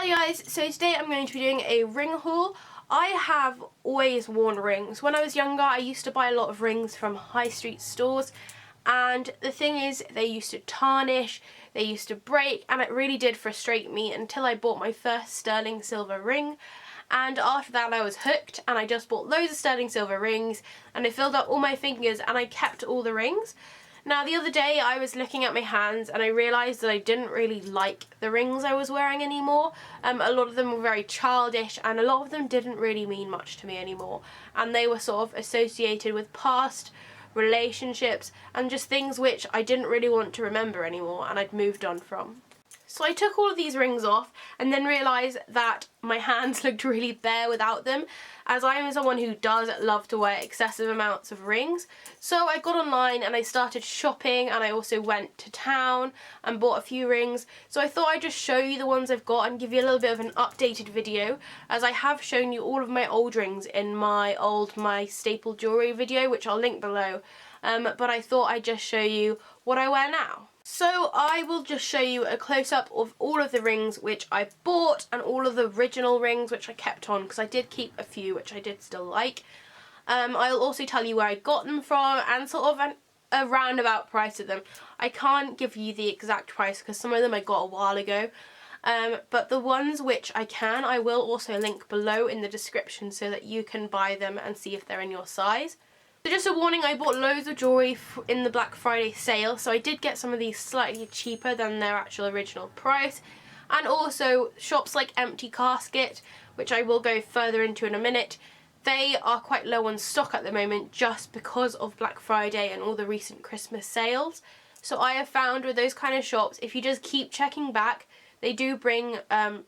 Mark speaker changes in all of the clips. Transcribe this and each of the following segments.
Speaker 1: Hi guys, so today I'm going to be doing a ring haul. I have always worn rings. When I was younger I used to buy a lot of rings from high street stores, and the thing is they used to tarnish, they used to break, and it really did frustrate me until I bought my first sterling silver ring. And after that I was hooked, and I just bought loads of sterling silver rings and I filled up all my fingers and I kept all the rings. Now the other day I was looking at my hands and I realised that I didn't really like the rings I was wearing anymore. A lot of them were very childish and a lot of them didn't really mean much to me anymore, and they were sort of associated with past relationships and just things which I didn't really want to remember anymore and I'd moved on from. So I took all of these rings off and then realised that my hands looked really bare without them, as I am someone who does love to wear excessive amounts of rings. So I got online and I started shopping, and I also went to town and bought a few rings. So I thought I'd just show you the ones I've got and give you a little bit of an updated video, as I have shown you all of my old rings in my staple jewellery video, which I'll link below. But I thought I'd just show you what I wear now. So I will just show you a close-up of all of the rings which I bought and all of the original rings which I kept on, because I did keep a few which I did still like. I'll also tell you where I got them from and sort of a roundabout price of them. I can't give you the exact price because some of them I got a while ago. But the ones which I will also link below in the description so that you can buy them and see if they're in your size. So just a warning, I bought loads of jewellery in the Black Friday sale, so I did get some of these slightly cheaper than their actual original price. And also shops like Empty Casket, which I will go further into in a minute, they are quite low on stock at the moment just because of Black Friday and all the recent Christmas sales. So I have found with those kind of shops, if you just keep checking back, they do bring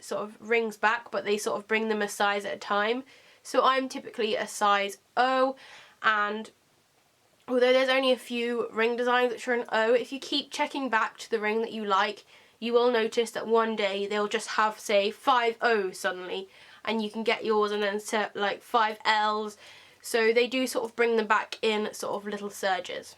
Speaker 1: sort of rings back, but they sort of bring them a size at a time. So I'm typically a size O, and although there's only a few ring designs which are an O, if you keep checking back to the ring that you like, you will notice that one day they'll just have, say, 5 O's suddenly, and you can get yours and then set like 5 L's. So they do sort of bring them back in sort of little surges.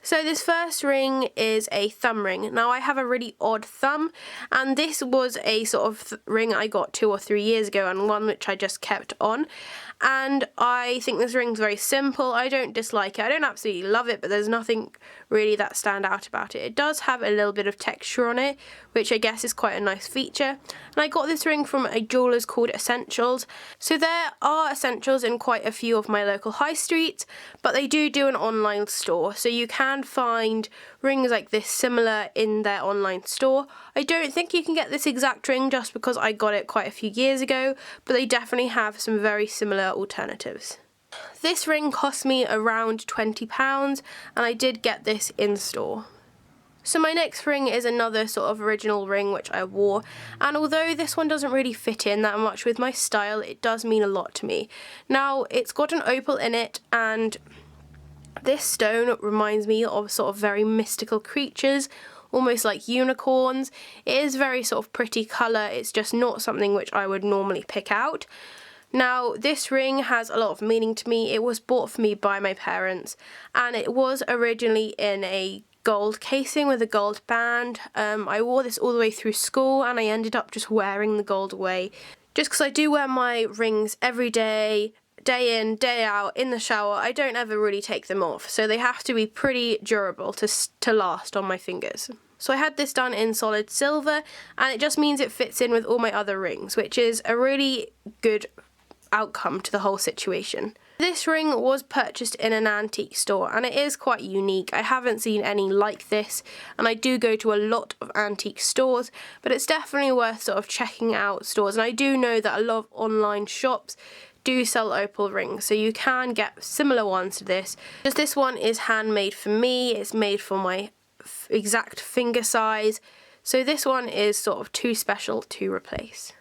Speaker 1: So this first ring is a thumb ring. Now I have a really odd thumb, and this was a sort of ring I got 2 or 3 years ago, and one which I just kept on. And I think this ring's very simple. I don't dislike it. I don't absolutely love it, but there's nothing really that stand out about it. It does have a little bit of texture on it, which I guess is quite a nice feature. And I got this ring from a jeweller's called Essentials. So there are Essentials in quite a few of my local high streets, but they do an online store. So you can find rings like this similar in their online store. I don't think you can get this exact ring just because I got it quite a few years ago, but they definitely have some very similar alternatives. This ring cost me around £20, and I did get this in store. So my next ring is another sort of original ring which I wore, and although this one doesn't really fit in that much with my style, it does mean a lot to me. Now it's got an opal in it, and this stone reminds me of sort of very mystical creatures, almost like unicorns. It is very sort of pretty colour, it's just not something which I would normally pick out. Now this ring has a lot of meaning to me. It was bought for me by my parents, and it was originally in a gold casing with a gold band. I wore this all the way through school, and I ended up just wearing the gold away, just because I do wear my rings every day, day in, day out, in the shower. I don't ever really take them off, so they have to be pretty durable to last on my fingers. So I had this done in solid silver, and it just means it fits in with all my other rings, which is a really good outcome to the whole situation. This ring was purchased in an antique store, and it is quite unique. I haven't seen any like this, and I do go to a lot of antique stores, but it's definitely worth sort of checking out stores. And I do know that a lot of online shops do sell opal rings, so you can get similar ones to this. Just this one is handmade for me. It's made for my exact finger size, so this one is sort of too special to replace.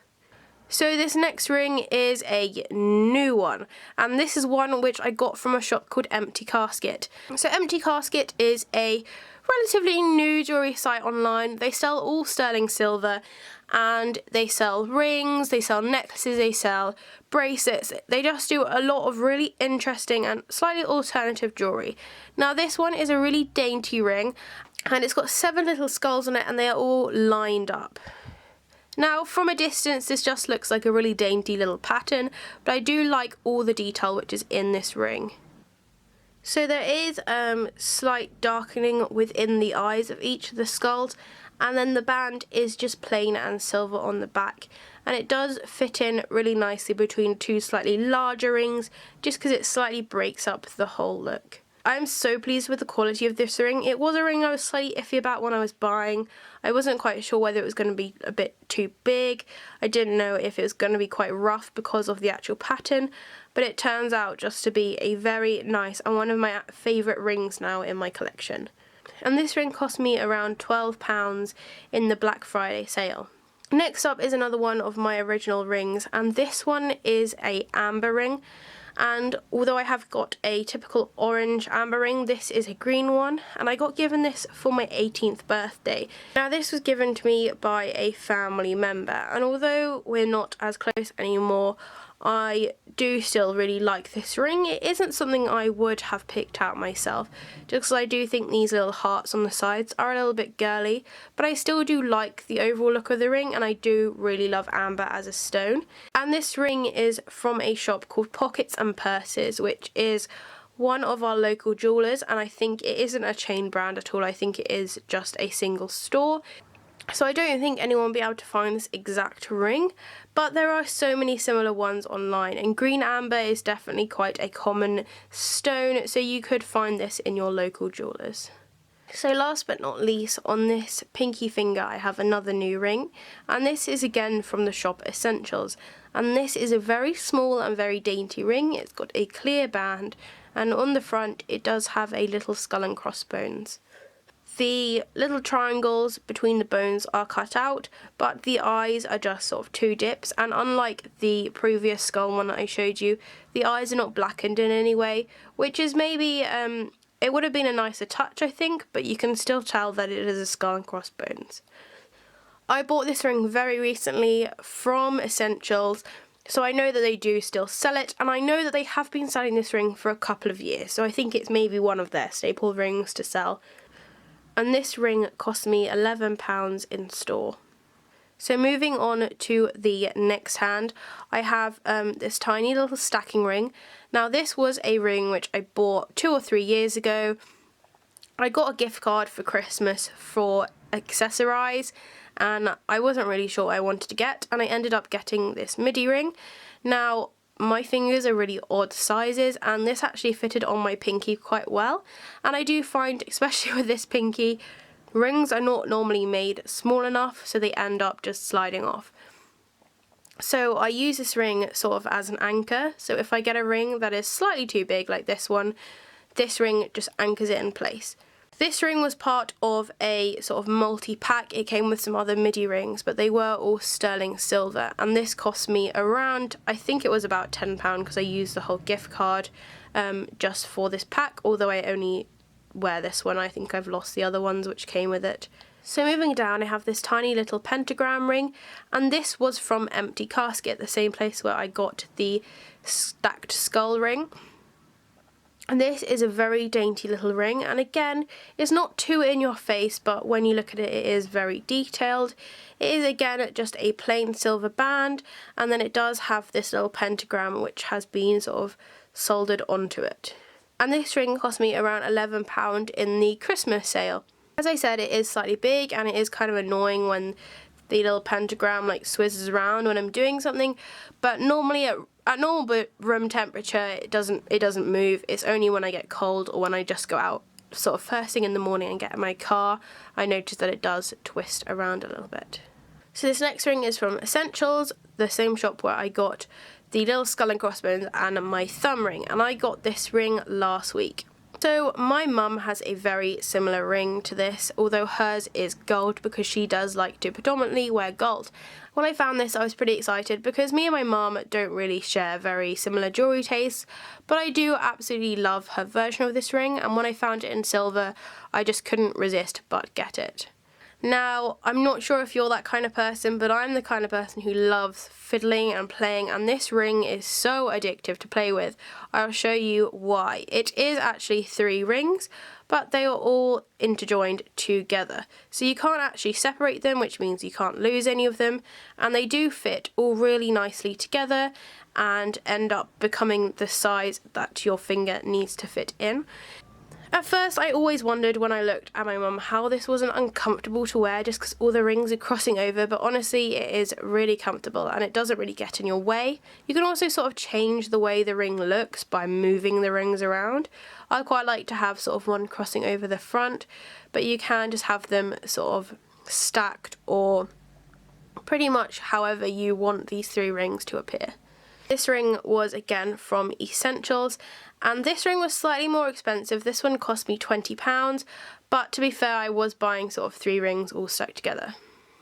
Speaker 1: So this next ring is a new one, and this is one which I got from a shop called Empty Casket. So Empty Casket is a relatively new jewellery site online. They sell all sterling silver, and they sell rings, they sell necklaces, they sell bracelets. They just do a lot of really interesting and slightly alternative jewellery. Now this one is a really dainty ring, and it's got 7 little skulls on it, and they are all lined up. Now from a distance this just looks like a really dainty little pattern, but I do like all the detail which is in this ring. So there is slight darkening within the eyes of each of the skulls, and then the band is just plain and silver on the back, and it does fit in really nicely between two slightly larger rings just because it slightly breaks up the whole look. I'm so pleased with the quality of this ring. It was a ring I was slightly iffy about when I was buying. I wasn't quite sure whether it was going to be a bit too big. I didn't know if it was going to be quite rough because of the actual pattern, but it turns out just to be a very nice and one of my favourite rings now in my collection. And this ring cost me around £12 in the Black Friday sale. Next up is another one of my original rings, and this one is a amber ring. And although I have got a typical orange amber ring, this is a green one, and I got given this for my 18th birthday. Now this was given to me by a family member, and although we're not as close anymore, I do still really like this ring. It isn't something I would have picked out myself, just because I do think these little hearts on the sides are a little bit girly, but I still do like the overall look of the ring, and I do really love amber as a stone. And this ring is from a shop called Pockets and Purses, which is one of our local jewellers, and I think it isn't a chain brand at all. I think it is just a single store. So I don't think anyone will be able to find this exact ring, but there are so many similar ones online, and green amber is definitely quite a common stone, so you could find this in your local jewellers. So last but not least, on this pinky finger I have another new ring, and this is again from the shop Essentials, and this is a very small and very dainty ring. It's got a clear band, and on the front it does have a little skull and crossbones. The little triangles between the bones are cut out, but the eyes are just sort of two dips, and unlike the previous skull one that I showed you, the eyes are not blackened in any way, which is maybe, it would have been a nicer touch I think, but you can still tell that it is a skull and crossbones. I bought this ring very recently from Essentials, so I know that they do still sell it, and I know that they have been selling this ring for a couple of years, so I think it's maybe one of their staple rings to sell. And this ring cost me £11 in store. So moving on to the next hand, I have this tiny little stacking ring. Now this was a ring which I bought 2 or 3 years ago. I got a gift card for Christmas for accessorize, and I wasn't really sure what I wanted to get, and I ended up getting this midi ring. Now my fingers are really odd sizes, and this actually fitted on my pinky quite well, and I do find, especially with this pinky, rings are not normally made small enough, so they end up just sliding off. So I use this ring sort of as an anchor, so if I get a ring that is slightly too big like this one, this ring just anchors it in place. This ring was part of a sort of multi-pack. It came with some other midi rings, but they were all sterling silver, and this cost me around, I think it was about £10 because I used the whole gift card just for this pack, although I only wear this one. I think I've lost the other ones which came with it. So moving down, I have this tiny little pentagram ring, and this was from Empty Casket, the same place where I got the stacked skull ring. And this is a very dainty little ring, and again, it's not too in your face, but when you look at it, it is very detailed. It is again just a plain silver band, and then it does have this little pentagram which has been sort of soldered onto it. And this ring cost me around £11 in the Christmas sale. As I said, it is slightly big, and it is kind of annoying when the little pentagram like swizzes around when I'm doing something, but normally at normal room temperature it doesn't move. It's only when I get cold or when I just go out sort of first thing in the morning and get in my car, I notice that it does twist around a little bit. So this next ring is from Essentials, the same shop where I got the little skull and crossbones and my thumb ring, and I got this ring last week. So my mum has a very similar ring to this, although hers is gold because she does like to predominantly wear gold. When I found this, I was pretty excited because me and my mum don't really share very similar jewellery tastes, but I do absolutely love her version of this ring, and when I found it in silver, I just couldn't resist but get it. Now, I'm not sure if you're that kind of person, but I'm the kind of person who loves fiddling and playing, and this ring is so addictive to play with. I'll show you why. It is actually 3 rings, but they are all interjoined together. So you can't actually separate them, which means you can't lose any of them, and they do fit all really nicely together and end up becoming the size that your finger needs to fit in. At first, I always wondered when I looked at my mum how this wasn't uncomfortable to wear just because all the rings are crossing over, but honestly it is really comfortable and it doesn't really get in your way. You can also sort of change the way the ring looks by moving the rings around. I quite like to have sort of one crossing over the front, but you can just have them sort of stacked or pretty much however you want these 3 rings to appear. This ring was again from Essentials, and this ring was slightly more expensive. This one cost me £20, but to be fair, I was buying sort of 3 rings all stuck together.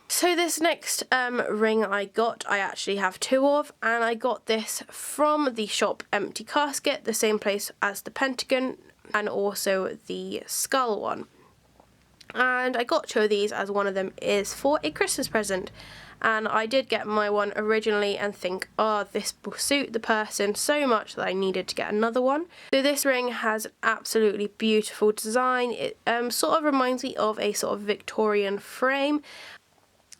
Speaker 1: So this next ring I actually have 2 of, and I got this from the shop Empty Casket, the same place as the Pentagon and also the Skull one. And I got 2 of these as one of them is for a Christmas present. And I did get my one originally and think, oh, this will suit the person so much that I needed to get another one. So this ring has an absolutely beautiful design. It sort of reminds me of a sort of Victorian frame.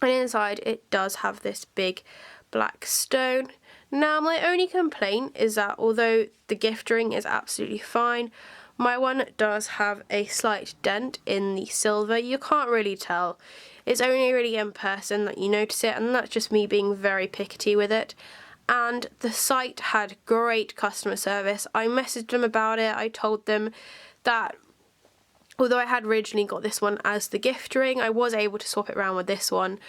Speaker 1: And inside it does have this big black stone. Now my only complaint is that although the gift ring is absolutely fine, my one does have a slight dent in the silver. You can't really tell. It's only really in person that you notice it, and that's just me being very picky with it. And the site had great customer service. I messaged them about it. I told them that although I had originally got this one as the gift ring, I was able to swap it around with this one.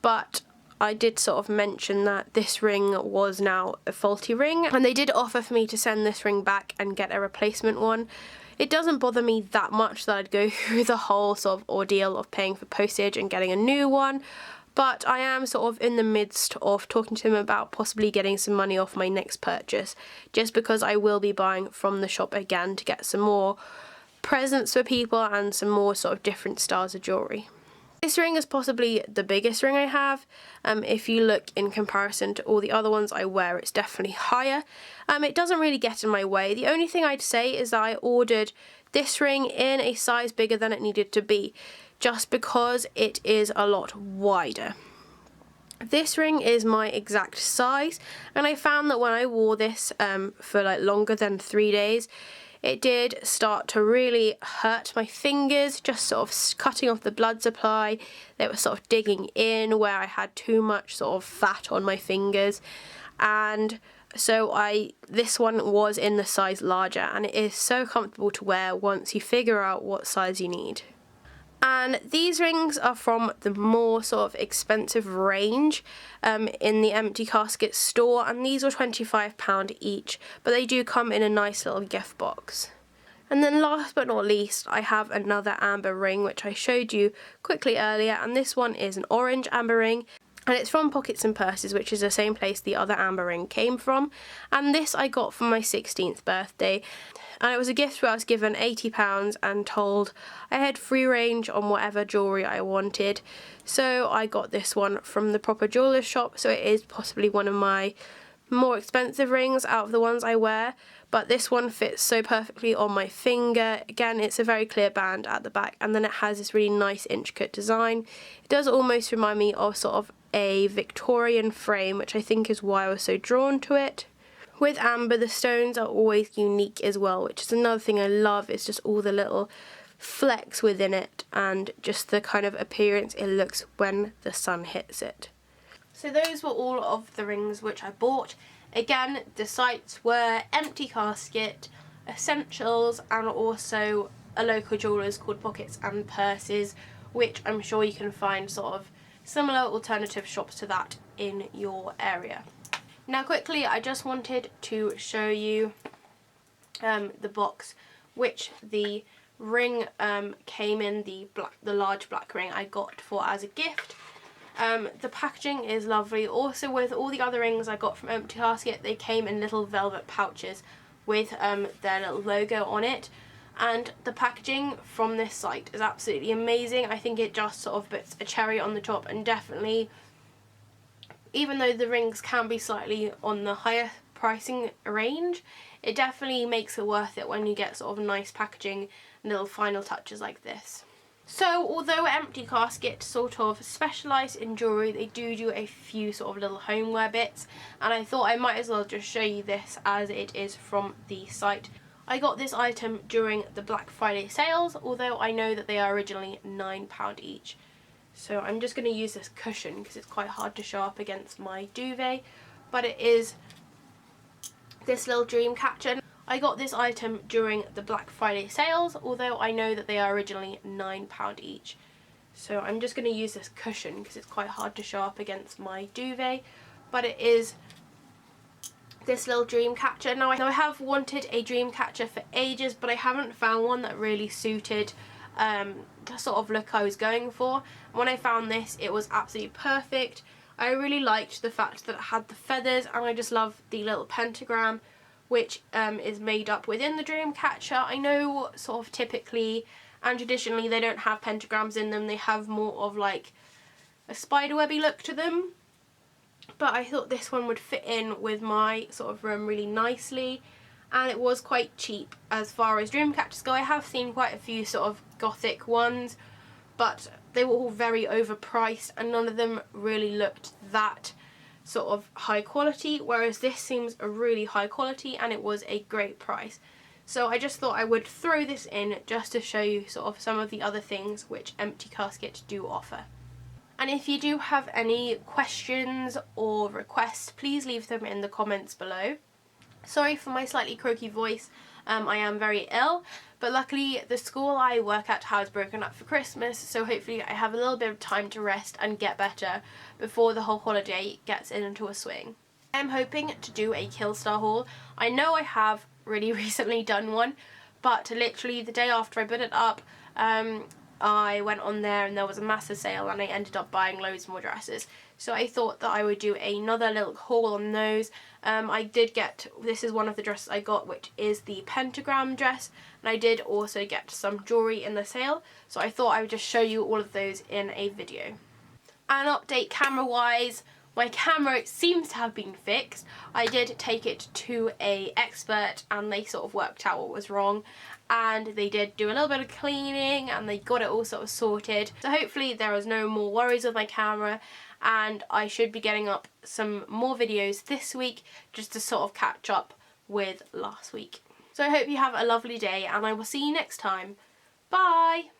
Speaker 1: But I did sort of mention that this ring was now a faulty ring, and they did offer for me to send this ring back and get a replacement one. It doesn't bother me that much that I'd go through the whole sort of ordeal of paying for postage and getting a new one, but I am sort of in the midst of talking to them about possibly getting some money off my next purchase, just because I will be buying from the shop again to get some more presents for people and some more sort of different styles of jewellery. This ring is possibly the biggest ring I have. If you look in comparison to all the other ones I wear, it's definitely higher. It doesn't really get in my way. The only thing I'd say is that I ordered this ring in a size bigger than it needed to be, just because it is a lot wider. This ring is my exact size, and I found that when I wore this for like longer than 3 days, it did start to really hurt my fingers, just sort of cutting off the blood supply. They were sort of digging in where I had too much sort of fat on my fingers. And so this one was in the size larger, and it is so comfortable to wear once you figure out what size you need. And these rings are from the more sort of expensive range in the Empty Casket store, and these were £25 each, but they do come in a nice little gift box. And then last but not least, I have another amber ring which I showed you quickly earlier, and this one is an orange amber ring. And it's from Pockets and Purses, which is the same place the other amber ring came from. And this I got for my 16th birthday. And it was a gift where I was given £80 and told I had free range on whatever jewellery I wanted. So I got this one from the proper jeweller's shop. So it is possibly one of my more expensive rings out of the ones I wear. But this one fits so perfectly on my finger. Again, it's a very clear band at the back, and then it has this really nice intricate design. It does almost remind me of sort of a Victorian frame, which I think is why I was so drawn to it. With amber, the stones are always unique as well, which is another thing I love. It's just all the little flecks within it and just the kind of appearance it looks when the sun hits it. So those were all of the rings which I bought. Again, the sites were Empty Casket, Essentials, and also a local jeweller's called Pockets and Purses, which I'm sure you can find sort of similar alternative shops to that in your area. Now quickly, I just wanted to show you the box which the ring came in, the large black ring I got for as a gift. The packaging is lovely. Also, with all the other rings I got from Empty Casket, they came in little velvet pouches with their little logo on it. and the packaging from this site is absolutely amazing. I think it just sort of puts a cherry on the top, and definitely, even though the rings can be slightly on the higher pricing range, it definitely makes it worth it when you get sort of nice packaging and little final touches like this. So although Empty Casket sort of specialise in jewellery, they do a few sort of little homeware bits, and I thought I might as well just show you this as it is from the site. I got this item during the Black Friday sales, although I know that they are originally £9 each. So I'm just going to use this cushion because it's quite hard to show up against my duvet, but it is this little dream catcher. I got this item during the Black Friday sales, although I know that they are originally £9 each. So I'm just going to use this cushion because it's quite hard to show up against my duvet, but it is this little dream catcher. Now I have wanted a dream catcher for ages, but I haven't found one that really suited the sort of look I was going for. When I found this, it was absolutely perfect. I really liked the fact that it had the feathers, and I just love the little pentagram which is made up within the dream catcher. I know sort of typically and traditionally they don't have pentagrams in them, they have more of like a spiderwebby look to them, but I thought this one would fit in with my sort of room really nicely, and it was quite cheap as far as dream catchers go. I have seen quite a few sort of Gothic ones, but they were all very overpriced and none of them really looked that sort of high quality, whereas this seems a really high quality and it was a great price. So I just thought I would throw this in just to show you sort of some of the other things which Empty Casket do offer. And if you do have any questions or requests, please leave them in the comments below. Sorry for my slightly croaky voice, I am very ill, but luckily the school I work at has broken up for Christmas, so hopefully I have a little bit of time to rest and get better before the whole holiday gets into a swing. I'm hoping to do a Killstar haul. I know I have really recently done one, but literally the day after I put it up, I went on there and there was a massive sale and I ended up buying loads more dresses. So I thought that I would do another little haul on those. I did get, this is one of the dresses I got, which is the pentagram dress, and I did also get some jewellery in the sale, so I thought I would just show you all of those in a video. An update camera wise, my camera seems to have been fixed. I did take it to an expert and they sort of worked out what was wrong, and they did do a little bit of cleaning and they got it all sort of sorted. So hopefully there is no more worries with my camera, and I should be getting up some more videos this week just to sort of catch up with last week. So I hope you have a lovely day and I will see you next time. Bye!